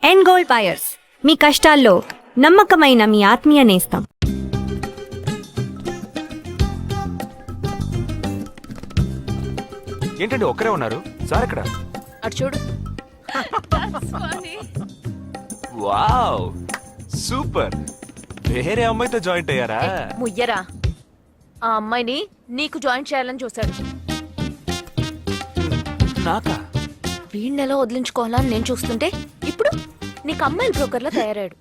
End gold buyers, మీ కష్టాల్లో నమ్మకమైన మీ ఆత్మీయ నేస్తం. ఏంటండి ఒక్కరే ఉన్నారు సార్ ఇక్కడ? అటు చూడు. వావ్ సూపర్, వేరే అమ్మాయితో జాయింట్ అయ్యారా? ముయ్యరా, ఆ అమ్మాయిని నీకు జాయిన్ చేయాలని చూశాడు. నాకా? వీణ్ణెలా వదిలించుకోవాలని నేను చూస్తుంటే ఇప్పుడు నీకు అమ్మాయిల బ్రోకర్లా తయారాడు.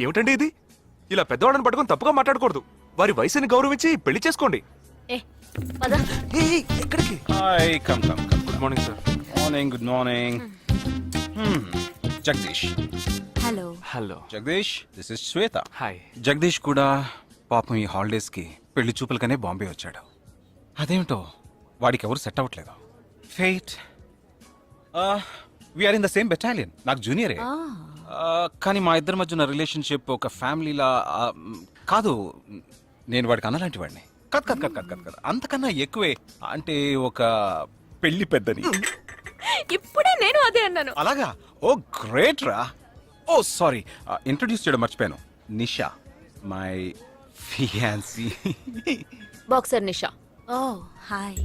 ఏమిటండి ఇది? ఇలా పెద్దవాళ్ళని పట్టుకొని తప్పుగా మాట్లాడకూడదు. వారి వయసుని గౌరవించి పెళ్లి చేసుకోండి. ఏ పద. ఎక్కడికి? Hi, come. Good morning sir. Good morning. Jagdish. Hello. Hello. Jagdish, this is Shweta. Hi. Jagadish కూడా పాపం ఈ హాలిడేస్కి పెళ్లి చూపులకనే బాంబే వచ్చాడు. అదేమిటో వాడికి ఎవరు సెట్ అవ్వట్లేదు. ఫెయిట్. We're in the same battalion. నాకు జూనియరే. కానీ మా ఇద్దరి మధ్య ఉన్న రిలేషన్షిప్ ఒక ఫ్యామిలీలా కాదు. నేను వాడికి అన్నలాంటి వాడిని కాదు. అంతకన్నా ఎక్కువే. అంటే ఒక పెళ్లి పెద్దని. ఇప్పుడే నేను అదే అన్నాను. అలాగా? ఓ గ్రేట్ రా. ఓ సారీ, ఇంట్రొడ్యూస్ చేయడం మర్చిపోయాను. Nisha, my fiancee. Boxer Nisha. Oh hi.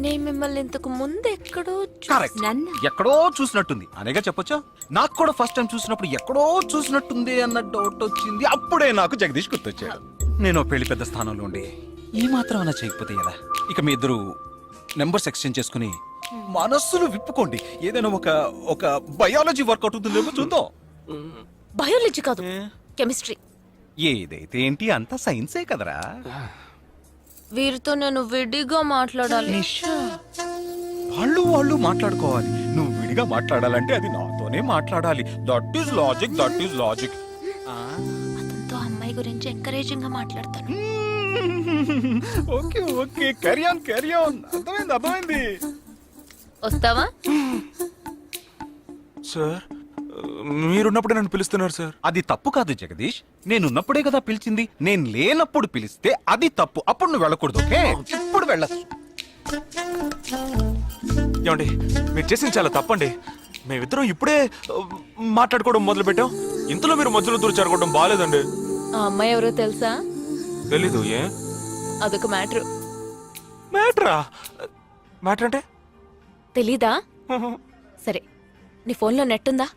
నేను మిమ్మల్ని ఇంతకు ముందు ఎక్కడో కరెక్ట్. నన్ను? ఎక్కడో చూసినట్టుంది అనేగా చెప్పొచ్చా? నాకు కూడా ఫస్ట్ టైం చూసినప్పుడు ఎక్కడో చూసినట్టుంది అన్న డౌట్ వచ్చింది. అప్పుడే నాకు జగదీష్ గుర్తొచ్చాడు. నేను పెళ్లి పెద్ద స్థానంలో ఉండి ఈ మాత్రం అలా చేయకపోతే ఎలా? ఇక మీ ఇద్దరు నెంబర్స్ ఎక్స్చేంజ్ చేసుకుని మనస్సులు విప్పుకోండి. ఏదైనా ఒక బయాలజీ వర్కౌట్ అవుతుందేమో చూద్దాం. బయాలజీ కాదు, కెమిస్ట్రీ. ఏదైతే ఏంటి, అంతా సైన్సే కదరా. వీరితో నేను విడిగా మాట్లాడాలి. నిషా, వాళ్ళు మాట్లాడుకోవాలి. నువ్వు విడిగా మాట్లాడాలంటే అది నాతోనే మాట్లాడాలి. That is logic. అతనితో అమ్మాయి గురించి ఎంకరేజింగ్ గా మాట్లాడతాను. Okay carry on. అర్థమైంది. వస్తావా? సార్ మీరున్నప్పుడే నన్ను పిలుస్తున్నారు సార్. అది తప్పు కాదు జగదీష్. నేనున్నప్పుడే కదా పిలిచింది. నేను లేనప్పుడు పిలిస్తే అది తప్పు. అప్పుడు నువ్వు వెళ్ళకూడదు. ఓకే, ఇప్పుడు వెళ్ళచ్చు. ఏమండి, మీరు చేసింది చాలా తప్పండి. మేమిద్దరం ఇప్పుడే మాట్లాడుకోవడం మొదలు పెట్టాం. ఇంతలో మీరు మధ్యలో దూరం బాగాలేదండి. ఆ అమ్మాయి ఎవరో తెలుసా? తెలీదు. ఏ అదొక మ్యాటర్. మ్యాటరా? మ్యాటర్ అంటే? తెలీదా? సరే, నీ ఫోన్లో నెట్ ఉందా?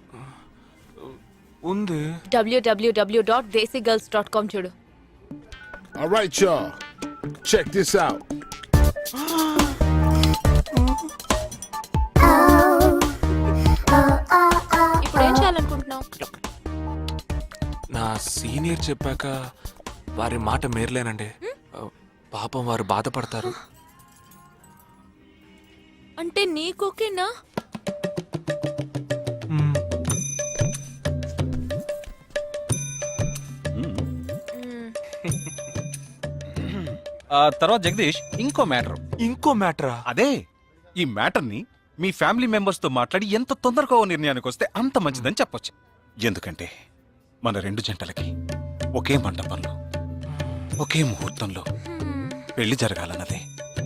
ఉంది. www.desigirls.com చూడు. All right, y'all. Check this out. ఇప్పుడు ఏం చేయాలనుకుంటున్నావు? నా సీనియర్ చెప్పాక వారి మాట మేరలేనండి. పాపం వారు బాధపడతారు. అంటే నీకోకేనా? తర్వాత జగదీష్, ఇంకో మ్యాటరా? అదే, ఈ మ్యాటర్ ని మీ ఫ్యామిలీ మెంబర్స్ తో మాట్లాడి ఎంత తొందరగా ఓ నిర్ణయానికి వస్తే అంత మంచిదని చెప్పొచ్చు. ఎందుకంటే మన రెండు జంటలకి ఒకే మండపంలో ఒకే ముహూర్తంలో పెళ్లి జరగాలన్నదే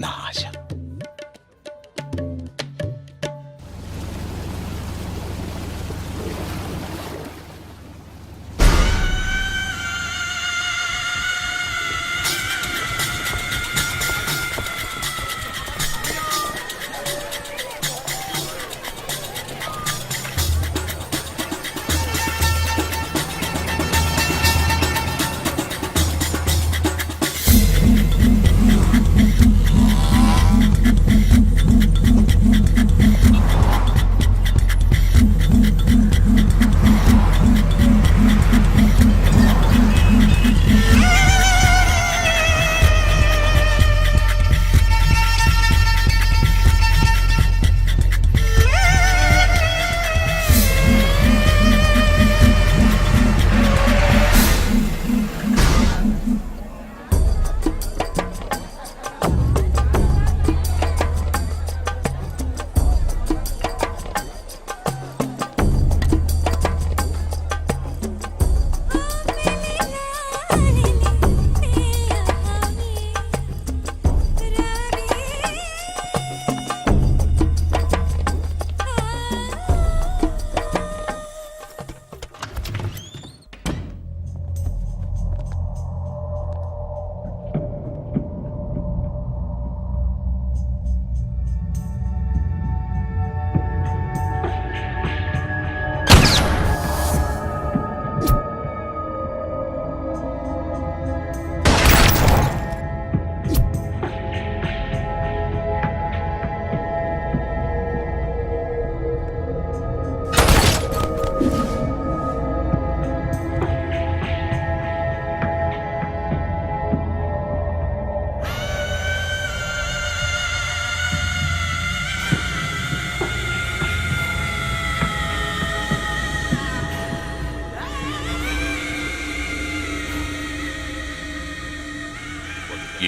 నా ఆశ.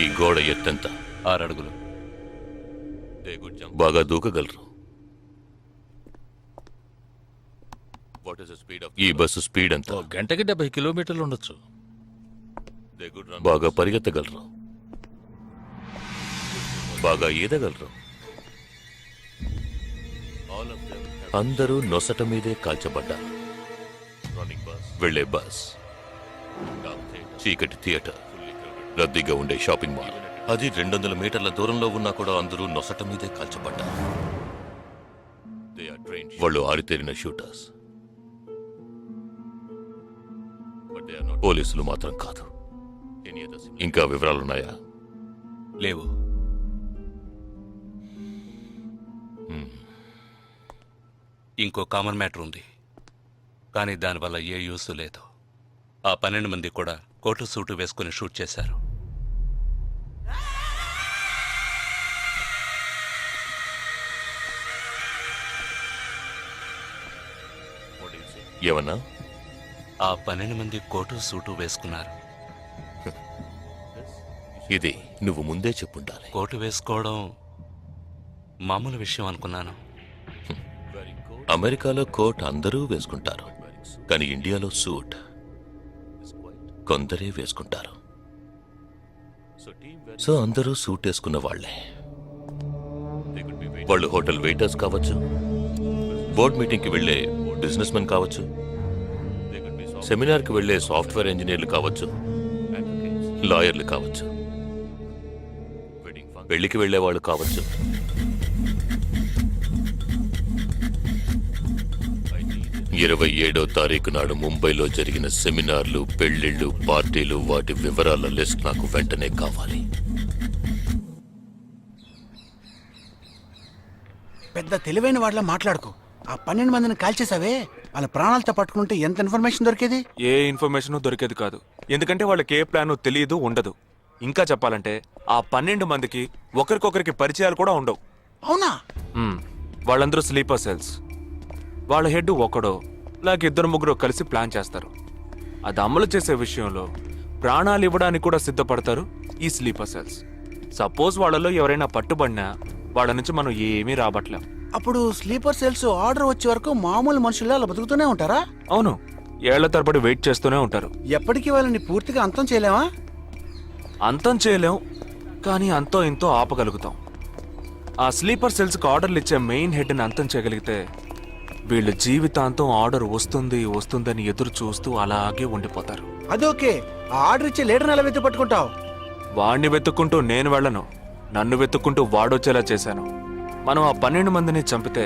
ఈ గోడ ఎత్తెంత? 6 అడుగులు. బాగా దూకగలరు. ఈ బస్సు స్పీడ్ ఎంత? గంటకి 70 కిలోమీటర్లు ఉండొచ్చు. బాగా పరిగెత్తగలరు. బాగా ఈదగలరు. అందరూ నొసట మీదే కాల్చబడ్డారు. వెళ్లే బస్, చీకటి థియేటర్, రద్దీగా ఉండే షాపింగ్ మాల్, అది 200 మీటర్ల దూరంలో ఉన్నా కూడా అందరూ నొసట మీదే కాల్చబడ్డారు. వాళ్ళు ఆరితేరిన షూటర్స్. పోలీసులు మాత్రం కాదు. ఇంకా వివరాలున్నాయా? లేవు. ఇంకో కామన్ మ్యాటర్ ఉంది, కానీ దానివల్ల ఏ యూస్ లేదు. ఆ 12 మంది కూడా కోటు సూటు వేసుకుని షూట్ చేశారు. ఏమన్నా? ఆ 12 మంది కోటు సూటు వేసుకున్నారు. ఇది నువ్వు ముందే చెప్పుండాలి. కోటు వేసుకోవడం మామూలు విషయం అనుకున్నాను. అమెరికాలో కోట్ అందరూ వేసుకుంటారు, కానీ ఇండియాలో సూట్ కొందరే వేసుకుంటారు. సో అందరూ సూట్ వేసుకున్న వాళ్లే. వాళ్ళు హోటల్ వెయిటర్స్ కావచ్చు, బోర్డ్ మీటింగ్కి వెళ్లే బిజినెస్ మెన్ కావచ్చు, సెమినార్కి వెళ్లే సాఫ్ట్వేర్ ఇంజనీర్లు కావచ్చు, లాయర్లు కావచ్చు, పెళ్లికి వెళ్లే వాళ్ళు కావచ్చు. 27వ తారీఖు నాడు ముంబైలో జరిగిన సెమినార్లు, పెళ్లిళ్లు, పార్టీలు, వాటి వివరాల లిస్ట్ నాకు వెంటనే కావాలి. పెద్ద తెలివైన వాళ్ళ మాట్లాడుకో. ఆ 12 మందిని కాల్చేసావే, వాళ్ళ ప్రాణాలతో పట్టుకుంటే ఎంత ఇన్ఫర్మేషన్ దొరికేది? ఏ ఇన్ఫర్మేషన్ దొరికేది కాదు, ఎందుకంటే వాళ్ళకి ఏ ప్లాన్ తెలియదు, ఉండదు. ఇంకా చెప్పాలంటే ఆ 12 మందికి ఒకరికొకరికి పరిచయాలు కూడా ఉండవు. అవునా? వాళ్ళందరూ స్లీపర్ సెల్స్. వాళ్ళ హెడ్ ఒకడో లేక 2-3 కలిసి ప్లాన్ చేస్తారు. అది అమలు చేసే విషయంలో ప్రాణాలు ఇవ్వడానికి కూడా సిద్ధపడతారు ఈ స్లీపర్ సెల్స్. సపోజ్ వాళ్ళలో ఎవరైనా పట్టుబడినా వాళ్ళ నుంచి మనం ఏమీ రాబట్లేం. అప్పుడు స్లీపర్ సెల్స్ ఆర్డర్ వచ్చే వరకు మామూలు మనుషుల్లో అలా బతుకుతూనే ఉంటారా? అవును, ఏళ్ల తరబడి వెయిట్ చేస్తూనే ఉంటారు. ఎప్పటికీ వాళ్ళని పూర్తిగా అంతం చేయలేమా? అంతం చేయలేం, కానీ అంతో ఇంతో ఆపగలుగుతాం. ఆ స్లీపర్ సెల్స్కి ఆర్డర్లు ఇచ్చే మెయిన్ హెడ్ని అంతం చేయగలిగితే వీళ్ళు జీవితాంతం ఆర్డర్ వస్తుందని ఎదురు చూస్తూ అలాగే ఉండిపోతారు. అదోకే, ఆ ఆర్డర్ ఇచ్చే లీడర్ని ఎలా వెతు పట్టుకుంటావు? వాడిని వెతుక్కుంటూ నేను వెళ్ళను, నన్ను వెతుక్కుంటూ వాడొచ్చేలా చేశాను. మనం ఆ 12 మందిని చంపితే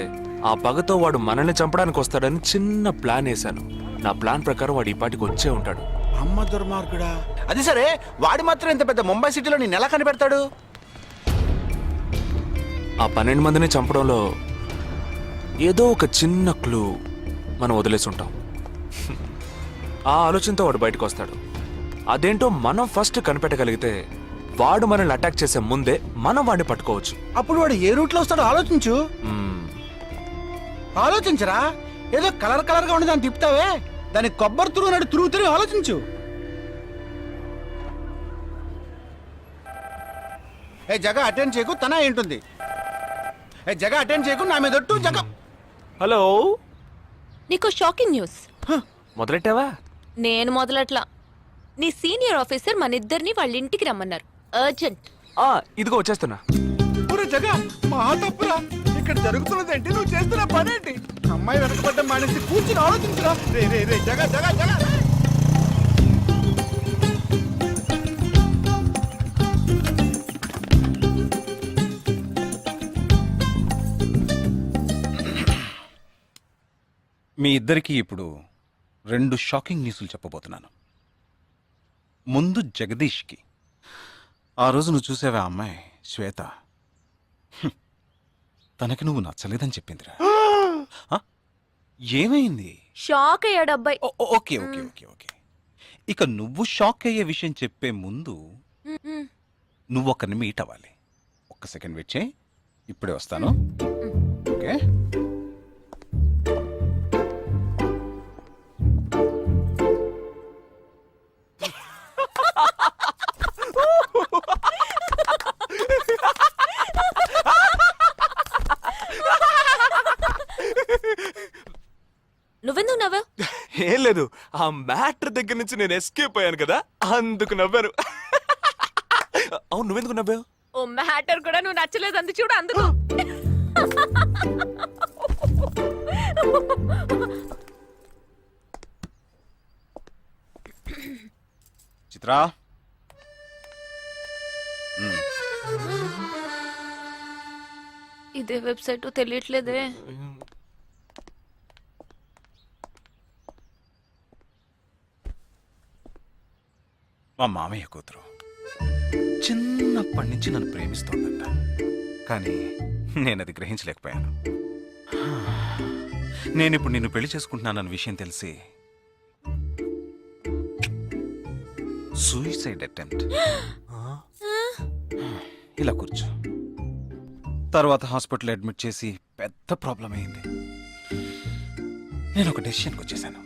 ఆ పగతో వాడు మనల్ని చంపడానికి వస్తాడని చిన్న ప్లాన్ వేశాను. నా ప్లాన్ ప్రకారం వాడు ఈ పాటికి వచ్చే ఉంటాడు. అమ్మ దుర్మార్గుడా. అది సరే, వాడు మాత్రం ఇంత పెద్ద ముంబై సిటీలో నేను ఎలా కనిపెడతాడు? ఆ 12 మందిని చంపడంలో ఏదో ఒక చిన్న క్లూ మనం వదిలేసి ఉంటాం. ఆ ఆలోచనతో వాడు బయటకు వస్తాడు. అదేంటో మనం ఫస్ట్ కనిపెట్టగలిగితే వాడు మనల్ని అటాక్ చేసే ముందే మనం వాడిని పట్టుకోవచ్చు. అప్పుడు వాడు ఏ రూట్లో వస్తాడో ఆలోచించు. ఆలోచించరా, ఏదో కలర్ గా ఉండి దాన్ని తిప్పుతావే, దాన్ని కొబ్బరి తురుగు తిరుగుతూనే ఆలోచించు. ఏ జగ అటెండ్ చేయకు, తన ఏంటుంది? ఏ జగ అటెండ్ చేయకు, నా మీద ఒట్టు. జగ హలో, నీకు షాకింగ్ న్యూస్. మొదలెట్టావా? నేను మొదలట్లా. నీ సీనియర్ ఆఫీసర్ మన ఇద్దరిని వాళ్ళ ఇంటికి రమ్మన్నారు, అర్జెంట్. ఇదిగో వచ్చేస్తున్నా. జగ మా తప్పురా, ఇక్కడ జరుగుతున్నదేంటి, నువ్వు చేస్తున్న పనేంటి? అమ్మాయి వెనకబడ్డం మానేసి కూర్చుని ఆలోచించరా. రే రే రే జగ జగ జగ. మీ ఇద్దరికి ఇప్పుడు 2 షాకింగ్ న్యూస్లు చెప్పబోతున్నాను. ముందు జగదీష్కి. ఆ రోజు నువ్వు చూసావా అమ్మాయి శ్వేత, తనకి నువ్వు నచ్చలేదని చెప్పిందిరా. ఏమైంది? షాక్ అయ్యాడు అబ్బాయి. Okay okay okay okay. ఇక నువ్వు షాక్ అయ్యే విషయం చెప్పే ముందు నువ్వు ఒకరిని మీట్ అవ్వాలి. 1 సెకండ్ వెయిట్ చేయి, ఇప్పుడే వస్తాను. ఓకే. ఏం లేదు, ఆ మ్యాటర్ దగ్గర నుంచి నేను ఎస్కేప్ అయ్యాను కదా, అందుకు నవ్వాను. అవును, నువ్వెందుకు నవ్వావు? ఓ మ్యాటర్ కూడా నువ్వు నచ్చలేదు అంది చూడు అందుకు. చిత్రా, ఇదే వెబ్సైట్ తెలియట్లేదే. మా మామయ్య కూతురు చిన్నప్పటి నుంచి నన్ను ప్రేమిస్తోందంట, కానీ నేను అది గ్రహించలేకపోయాను. నేనిప్పుడు నిన్ను పెళ్లి చేసుకుంటున్నానన్న విషయం తెలిసి సూసైడ్ అటెంప్ట్. ఇలా కూర్చో. తర్వాత హాస్పిటల్ అడ్మిట్ చేసి పెద్ద ప్రాబ్లం అయింది. నేను ఒక డెసిషన్కి వచ్చేసాను.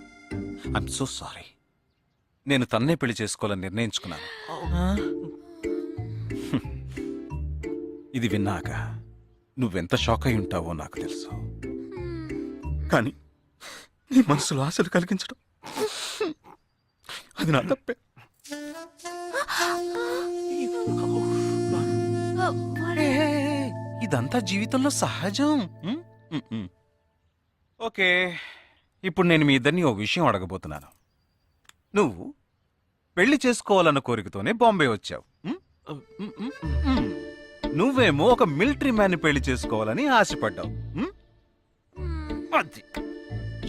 I'm so sorry. నేను తన్నే పెళ్లి చేసుకోవాలని నిర్ణయించుకున్నాను. ఇది విన్నాక నువ్వెంత షాక్ అయి ఉంటావో నాకు తెలుసు, కానీ నీ మనసులో ఆశలు కలిగించడం అది నా తప్పే. ఇదంతా జీవితంలో సహజం. ఓకే, ఇప్పుడు నేను మీ ఇద్దరిని ఓ విషయం అడగబోతున్నాను. నువ్వు పెళ్లి చేసుకోవాలన్న కోరికతోనే బాంబే వచ్చావు. నువ్వేమో ఒక మిలిటరీ మ్యాన్ పెళ్లి చేసుకోవాలని ఆశపడ్డావు. అది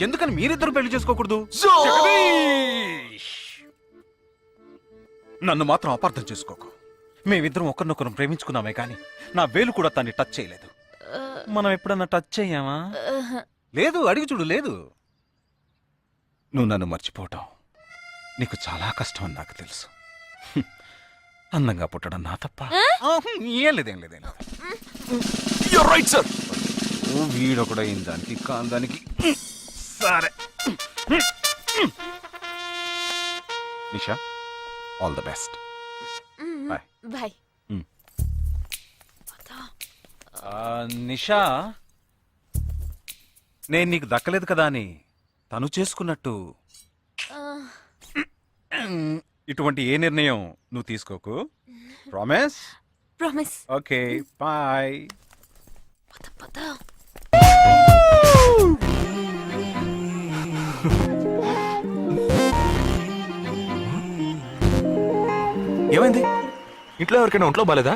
ఎందుకని మీరిద్దరు పెళ్లి చేసుకోకూడదు? జగదీష్! నన్ను మాత్రం అపార్థం చేసుకోకు. మేమిద్దరం ఒకరినొకరు ప్రేమించుకున్నామే కానీ నా వేలు కూడా తన్ని టచ్ చేయలేదు. మనం ఎప్పుడన్నా టచ్ అయ్యామా? లేదు, అడిగి చూడు. లేదు. నువ్వు నన్ను మర్చిపోవటం నీకు చాలా కష్టం అని నాకు తెలుసు. అందంగా పుట్టడం నా తప్ప. ఏం లేదేం లేదేం లేదు. You're right, sir. వీడొకడు అయిన దానికి కాందానికి. సరే Nisha, all the best. Bye. Bye. Nisha, నేను నీకు దక్కలేదు కదా అని తను చేసుకున్నట్టు ఇటువంటి ఏ నిర్ణయం నువ్వు తీసుకోకు. ప్రామిస్? ప్రామిస్. Okay, bye. పద పద. ఏమైంది? ఇంట్లో ఎవరికైనా ఒంట్లో బాలేదా?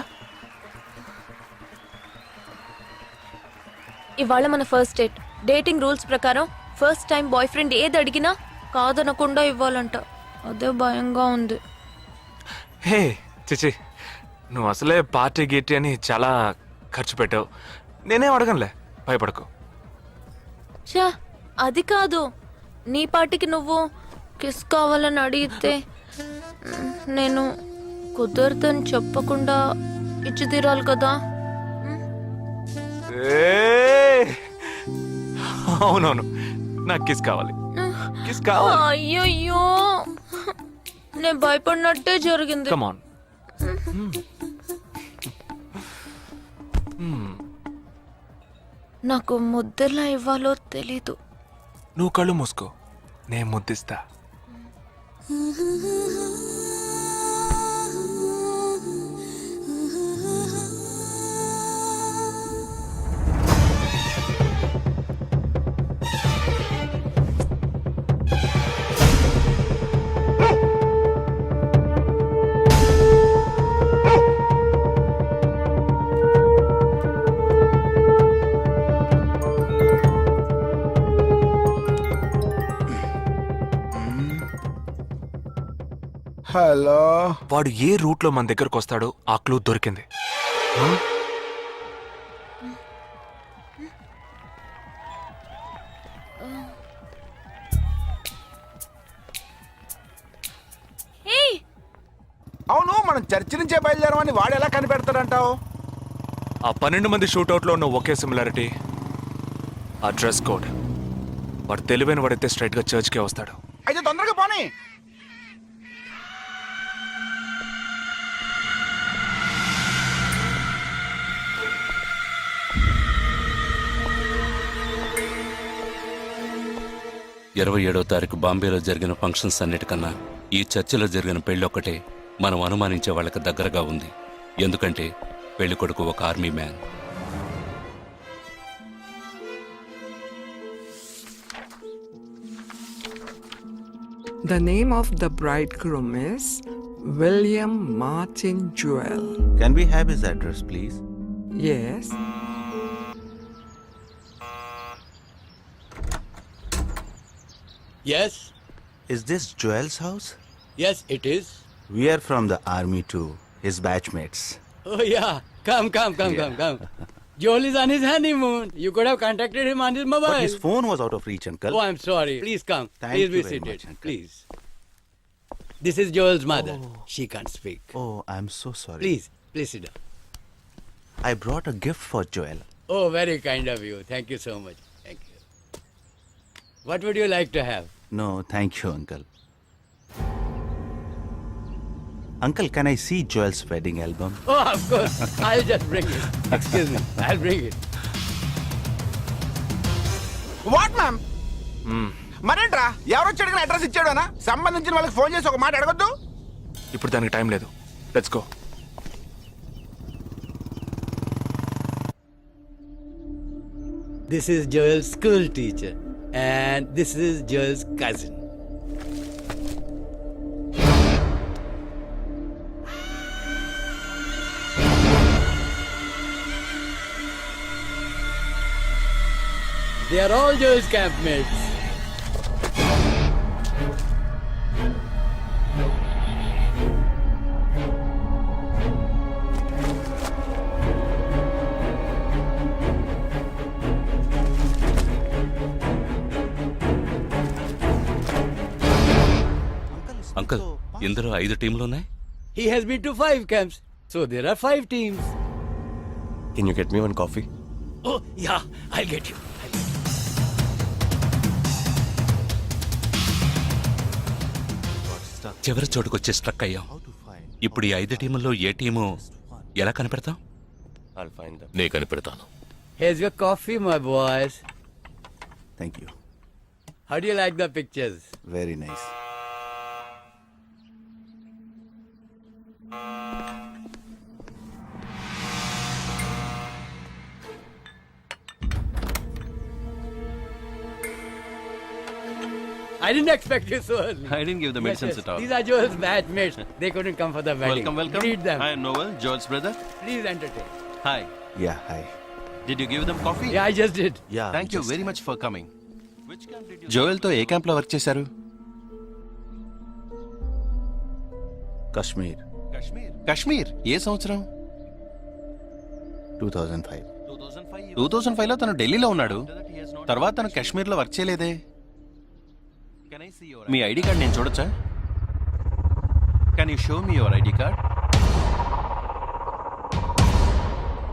ఇవాళ మన ఫస్ట్ డేట్. డేటింగ్ రూల్స్ ప్రకారం ఫస్ట్ టైం బాయ్ ఫ్రెండ్ ఏది అడిగినా కాదనకుండా ఇవ్వాలంట. అదే భయంగా ఉంది. హే చిచి, నువ్వు అసలే పార్టీ గీటీ అని చాలా ఖర్చు పెట్టావు. నేనేం అడగనులే, భయపడకు. చా, అది కాదు. నీ పార్టీకి నువ్వు కిస్ కావాలని అడిగితే నేను కుదరదని చెప్పకుండా ఇచ్చి తీరాలి కదా. అవునవును, నాకు కిస్ కావాలి. కిస్ కావాలి. అయ్యయ్యో, నేను భయపడినట్టే జరిగింది. Come on. నాకు ముద్దెలా ఇవ్వాలో తెలీదు. నువ్వు కళ్ళు మూసుకో, నేను ముద్దిస్తా. హలో. వాడు ఏ రూట్ లో మన దగ్గరకు వస్తాడో ఆ క్లూ దొరికింది. అవును, మనం చర్చి నుంచే బయలుదేరమని వాడు ఎలా కనిపెడతాడంటావు? ఆ 12 మంది షూట్అవుట్ లో ఉన్న ఒకే సిమిలారిటీ ఆ డ్రెస్ కోడ్. వాడు తెలివైన వాడైతే స్ట్రైట్ గా చర్చ్ కే వస్తాడు. అయితే తొందరగా పోనీ. 27వ తారీఖు బాంబేలో జరిగిన ఫంక్షన్స్ అన్నిటికన్నా ఈ చర్చిలో జరిగిన పెళ్ళొక్కటే మనం అనుమానించే వాళ్ళకి దగ్గరగా ఉంది. ఎందుకంటే పెళ్లి కొడుకు ఒక army man. The name of the bridegroom is William Martin Jewell. Can we have his address, please? Yes. Yes, Is this Joel's house? yes, it is. We are from the army too, his batchmates. Oh, yeah. Come. Joel is on his honeymoon. You could have contacted him on his mobile. But his phone was out of reach, uncle. Oh, I'm sorry. Please come. Thank Please you be very seated. much, uncle. Please. This is Joel's mother. She can't speak. Oh, I'm so sorry. Please sit down. I brought a gift for Joel. Oh, very kind of you. Thank you so much. Thank you. What would you like to have? No, thank you, uncle. Uncle, can I see Joel's wedding album? Oh, of course. I'll just bring it. Excuse me. I'll bring it. What ma'am మరేంట్రా ఎవరు వచ్చాడు address ఇచ్చాడనా సంబంధించిన వాళ్ళకి phone చేసి ఒక మాట అడగొద్దు. ఇప్పుడు దానికి టైం లేదు. Let's go. This is Joel's school teacher. And this is Joel's cousin. They are all Joel's campmates. Uncle, ఇందులో 5 టీంలు ఉన్నాయి. He has been to 5 camps. So there are 5 teams. Can you get me one coffee? Oh, yeah, I'll get you. చివరి చోటుకొచ్చే struck అయ్యాం. ఇప్పుడు ఈ 5 టీముల్లో ఏ team ఎలా కనిపెడతాం? నే కనిపెడతాను. Here's your coffee, my boys. Thank you. How do you like the pictures? Very nice. I didn't expect you so early. I didn't give the medicines at all. These are Joel's batchmates. They couldn't come for the wedding. Welcome. Greet them. Hi, Noel, Joel's brother. Please entertain. Hi. Yeah, hi. Did you give them coffee? Yeah, I just did. Yeah. Thank you very much for coming. Joel తో ఏ camp లో work చేశారు? Kashmir, Kashmir. ఏ సంవత్సరం? 2005. 2005 లో తను ఢిల్లీలో ఉన్నాడు. తర్వాత తను కాశ్మీర్ లో వర్క్ చేయలేదే. మీ ఐడి కార్డ్ నేను చూడొచ్చా? Can you show me your ID card?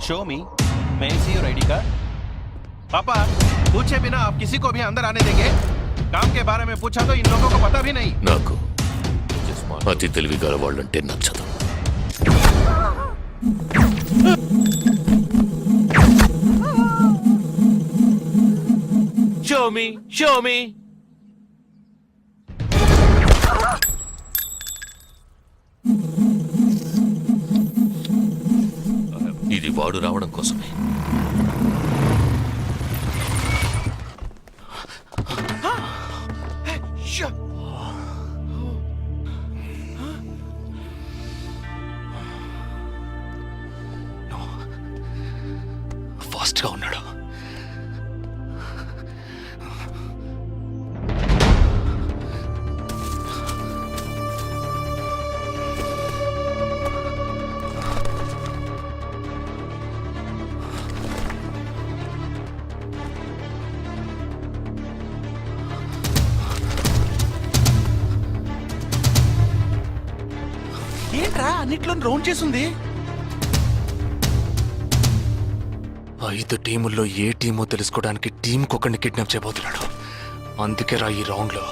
Show me. May I see your ID card? पापा, पूछे बिना आप किसी को भी अंदर आने देंगे? काम के बारे में पूछा तो इन लोगों को पता भी नहीं. నాకు అతి తెలివి గల వాళ్ళంటే నచ్చదు. Show me. ఇది వాడు రావడం కోసమే. ఫాస్ట్ గా ఉన్నాడు. ఏంట్రా అన్నిట్లో రౌండ్ చేసింది? 5 టీముల్లో ఏ టీమో తెలుసుకోవడానికి టీంకొకరిని కిడ్నాప్ చేయబోతున్నాడు. అందుకే రా ఈ రౌండ్ లో